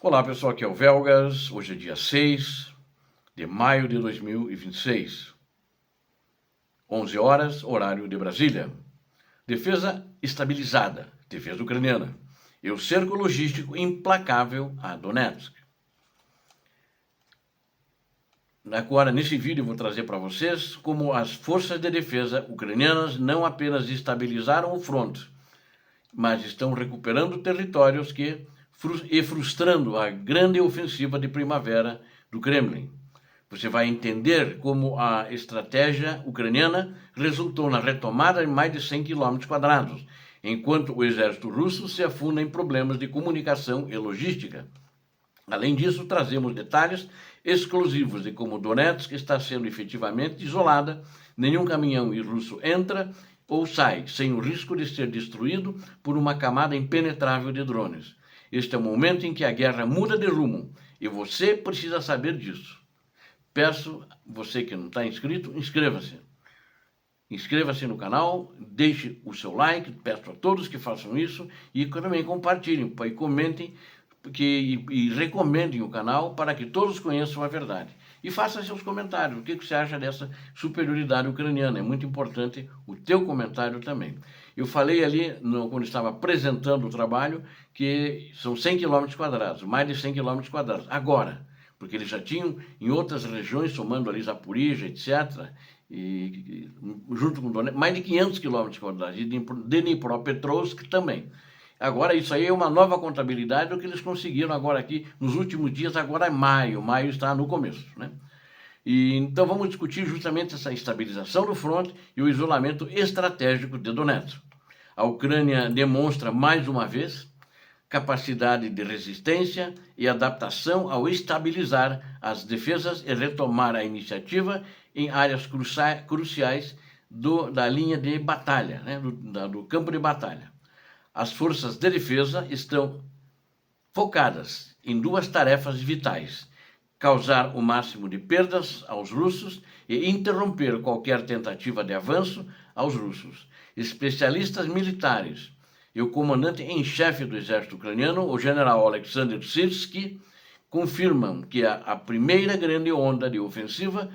Olá pessoal, aqui é o Velgas. Hoje é dia 6 de maio de 2026, 11 horas, horário de Brasília. Defesa estabilizada, defesa ucraniana. E o cerco logístico implacável a Donetsk. Agora, nesse vídeo, eu vou trazer para vocês como as forças de defesa ucranianas não apenas estabilizaram o fronte, mas estão recuperando territórios e frustrando a grande ofensiva de primavera do Kremlin. Você vai entender como a estratégia ucraniana resultou na retomada de mais de 100 km², enquanto o exército russo se afunda em problemas de comunicação e logística. Além disso, trazemos detalhes exclusivos de como Donetsk está sendo efetivamente isolada, nenhum caminhão russo entra ou sai sem o risco de ser destruído por uma camada impenetrável de drones. Este é o momento em que a guerra muda de rumo e você precisa saber disso. Peço, você que não está inscrito, inscreva-se. Inscreva-se no canal, deixe o seu like, peço a todos que façam isso e também compartilhem e comentem e recomendem o canal para que todos conheçam a verdade. E faça seus comentários, o que você acha dessa superioridade ucraniana. É muito importante o teu comentário também. Eu falei ali, quando estava apresentando o trabalho, que são 100 km², mais de 100 km². Agora, porque eles já tinham em outras regiões, somando ali Zaporizhia, etc., e junto com Donetsk, mais de 500 km², e Dnipropetrovsk também. Agora, isso aí é uma nova contabilidade do que eles conseguiram agora aqui, nos últimos dias, agora é maio está no começo, né? Então vamos discutir justamente essa estabilização do fronte e o isolamento estratégico de Donetsk. A Ucrânia demonstra mais uma vez capacidade de resistência e adaptação ao estabilizar as defesas e retomar a iniciativa em áreas cruciais da linha de batalha, né? do campo de batalha. As forças de defesa estão focadas em duas tarefas vitais: causar o máximo de perdas aos russos e interromper qualquer tentativa de avanço aos russos. Especialistas militares e o comandante em chefe do exército ucraniano, o general Alexander Syrskyi, confirmam que a primeira grande onda de ofensiva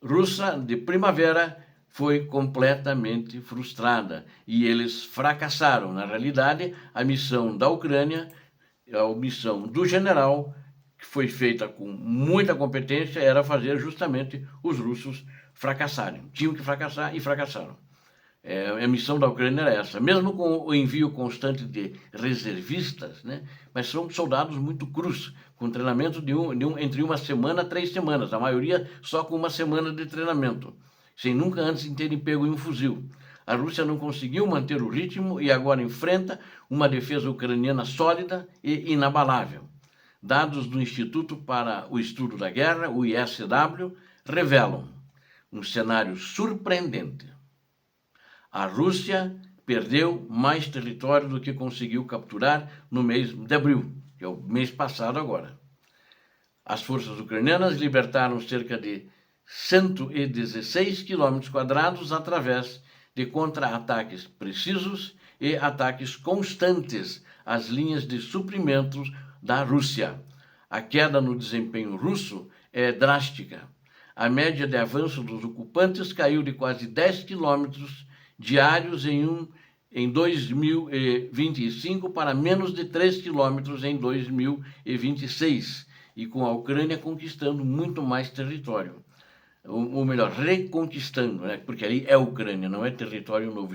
russa de primavera foi completamente frustrada e eles fracassaram. Na realidade, a missão da Ucrânia, a missão do general, que foi feita com muita competência, era fazer justamente os russos fracassarem. Tinham que fracassar e fracassaram. A missão da Ucrânia era essa, mesmo com o envio constante de reservistas, né? Mas são soldados muito crus, com treinamento entre uma semana a 3 semanas, a maioria só com uma semana de treinamento, sem nunca antes terem pego em um fuzil. A Rússia não conseguiu manter o ritmo e agora enfrenta uma defesa ucraniana sólida e inabalável. Dados do Instituto para o Estudo da Guerra, o ISW, revelam um cenário surpreendente. A Rússia perdeu mais território do que conseguiu capturar no mês de abril, que é o mês passado agora. As forças ucranianas libertaram cerca de 116 km² através de contra-ataques precisos e ataques constantes às linhas de suprimentos da Rússia. A queda no desempenho russo é drástica. A média de avanço dos ocupantes caiu de quase 10 quilômetros diários em 2025 para menos de 3 quilômetros em 2026, e com a Ucrânia conquistando muito mais território. Ou melhor, reconquistando, né? Porque ali é Ucrânia, não é território novo.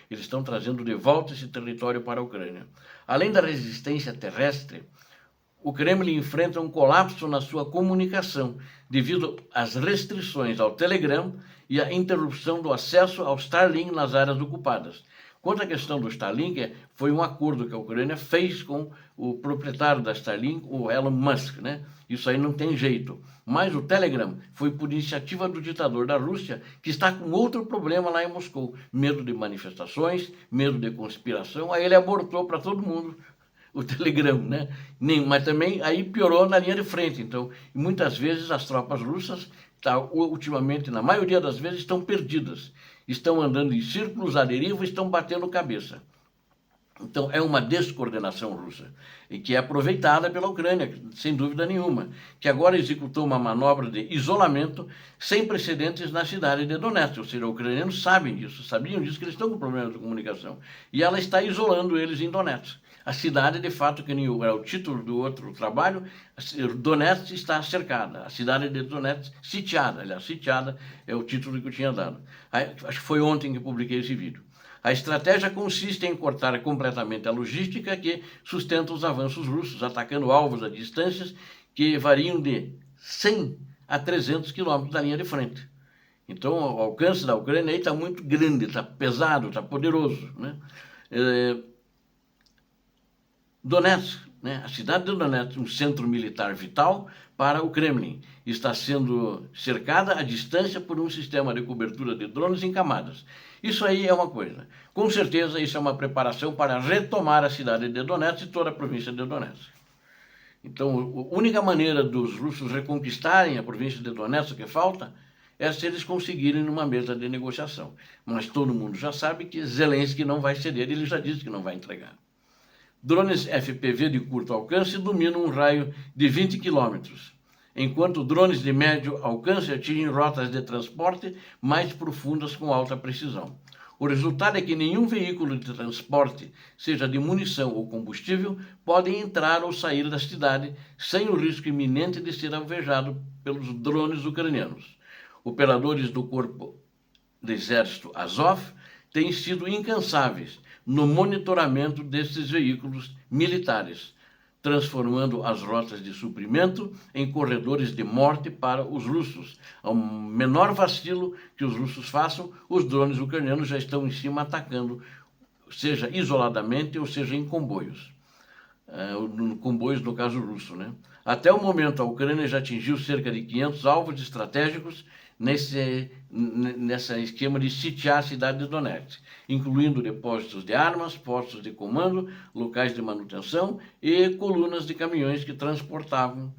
Eles estão trazendo de volta esse território para a Ucrânia. Além da resistência terrestre, o Kremlin enfrenta um colapso na sua comunicação devido às restrições ao Telegram e à interrupção do acesso ao Starlink nas áreas ocupadas. Quanto à questão do Starlink, foi um acordo que a Ucrânia fez com o proprietário da Starlink, o Elon Musk, né? Isso aí não tem jeito. Mas o Telegram foi por iniciativa do ditador da Rússia, que está com outro problema lá em Moscou. Medo de manifestações, medo de conspiração. Aí ele abortou para todo mundo o Telegram, né? Mas também aí piorou na linha de frente. Então, muitas vezes as tropas russas, ultimamente, na maioria das vezes, estão perdidas. Estão andando em círculos à deriva e estão batendo cabeça. Então, é uma descoordenação russa, e que é aproveitada pela Ucrânia, sem dúvida nenhuma, que agora executou uma manobra de isolamento sem precedentes na cidade de Donetsk. Ou seja, os ucranianos sabem disso, sabiam disso, que eles estão com problemas de comunicação. E ela está isolando eles em Donetsk. A cidade, de fato, que nem é o título do outro trabalho, Donetsk está cercada. A cidade de Donetsk sitiada. Aliás, sitiada é o título que eu tinha dado. Acho que foi ontem que publiquei esse vídeo. A estratégia consiste em cortar completamente a logística que sustenta os avanços russos, atacando alvos a distâncias que variam de 100 a 300 quilômetros da linha de frente. Então, o alcance da Ucrânia está muito grande, está pesado, está poderoso, né? Donetsk, né? A cidade de Donetsk, um centro militar vital para o Kremlin, está sendo cercada à distância por um sistema de cobertura de drones em camadas. Isso aí é uma coisa. Com certeza, isso é uma preparação para retomar a cidade de Donetsk e toda a província de Donetsk. Então, a única maneira dos russos reconquistarem a província de Donetsk, o que falta, é se eles conseguirem numa mesa de negociação. Mas todo mundo já sabe que Zelensky não vai ceder, ele já disse que não vai entregar. Drones FPV de curto alcance dominam um raio de 20 quilômetros, enquanto drones de médio alcance atingem rotas de transporte mais profundas com alta precisão. O resultado é que nenhum veículo de transporte, seja de munição ou combustível, pode entrar ou sair da cidade sem o risco iminente de ser alvejado pelos drones ucranianos. Operadores do Corpo do Exército Azov têm sido incansáveis no monitoramento desses veículos militares, transformando as rotas de suprimento em corredores de morte para os russos. Ao menor vacilo que os russos façam, os drones ucranianos já estão em cima atacando, seja isoladamente ou seja em comboios. Comboios no caso russo, né? Até o momento, a Ucrânia já atingiu cerca de 500 alvos estratégicos nessa esquema de sitiar a cidade de Donetsk, incluindo depósitos de armas, postos de comando, locais de manutenção e colunas de caminhões que transportavam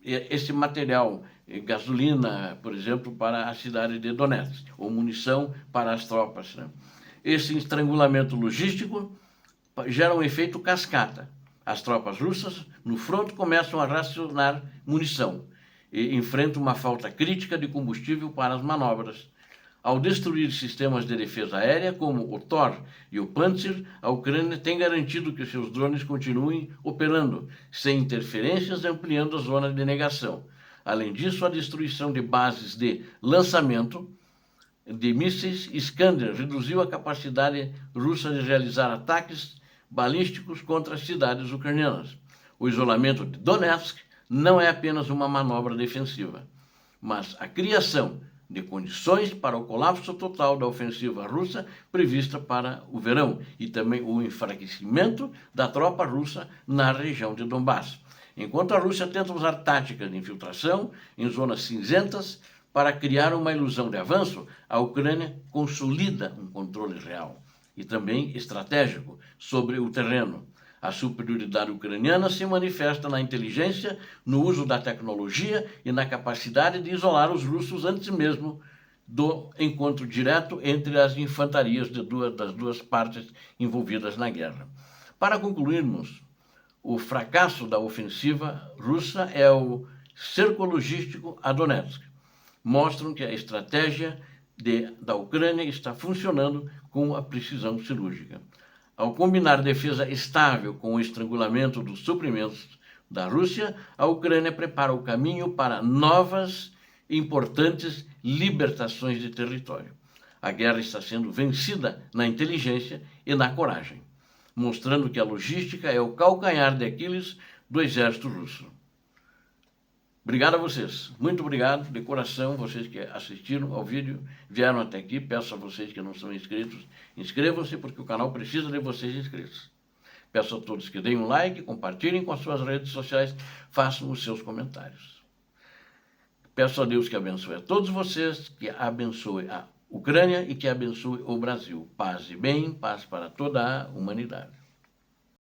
esse material, gasolina, por exemplo, para a cidade de Donetsk, ou munição para as tropas, né? Esse estrangulamento logístico gera um efeito cascata. As tropas russas, no fronte, começam a racionar munição e enfrentam uma falta crítica de combustível para as manobras. Ao destruir sistemas de defesa aérea, como o Tor e o Pantsir, a Ucrânia tem garantido que seus drones continuem operando, sem interferências, ampliando a zona de negação. Além disso, a destruição de bases de lançamento de mísseis Iskander reduziu a capacidade russa de realizar ataques balísticos contra as cidades ucranianas. O isolamento de Donetsk não é apenas uma manobra defensiva, mas a criação de condições para o colapso total da ofensiva russa prevista para o verão e também o enfraquecimento da tropa russa na região de Donbass. Enquanto a Rússia tenta usar táticas de infiltração em zonas cinzentas para criar uma ilusão de avanço, a Ucrânia consolida um controle real e também estratégico sobre o terreno. A superioridade ucraniana se manifesta na inteligência, no uso da tecnologia e na capacidade de isolar os russos antes mesmo do encontro direto entre as infantarias das duas partes envolvidas na guerra. Para concluirmos, o fracasso da ofensiva russa é o cerco logístico a Donetsk. Mostram que a estratégia da Ucrânia está funcionando com a precisão cirúrgica. Ao combinar defesa estável com o estrangulamento dos suprimentos da Rússia, a Ucrânia prepara o caminho para novas importantes libertações de território. A guerra está sendo vencida na inteligência e na coragem, mostrando que a logística é o calcanhar de Aquiles do exército russo. Obrigado a vocês, muito obrigado de coração, vocês que assistiram ao vídeo, vieram até aqui. Peço a vocês que não são inscritos, inscrevam-se, porque o canal precisa de vocês inscritos. Peço a todos que deem um like, compartilhem com as suas redes sociais, façam os seus comentários. Peço a Deus que abençoe a todos vocês, que abençoe a Ucrânia e que abençoe o Brasil. Paz e bem, paz para toda a humanidade.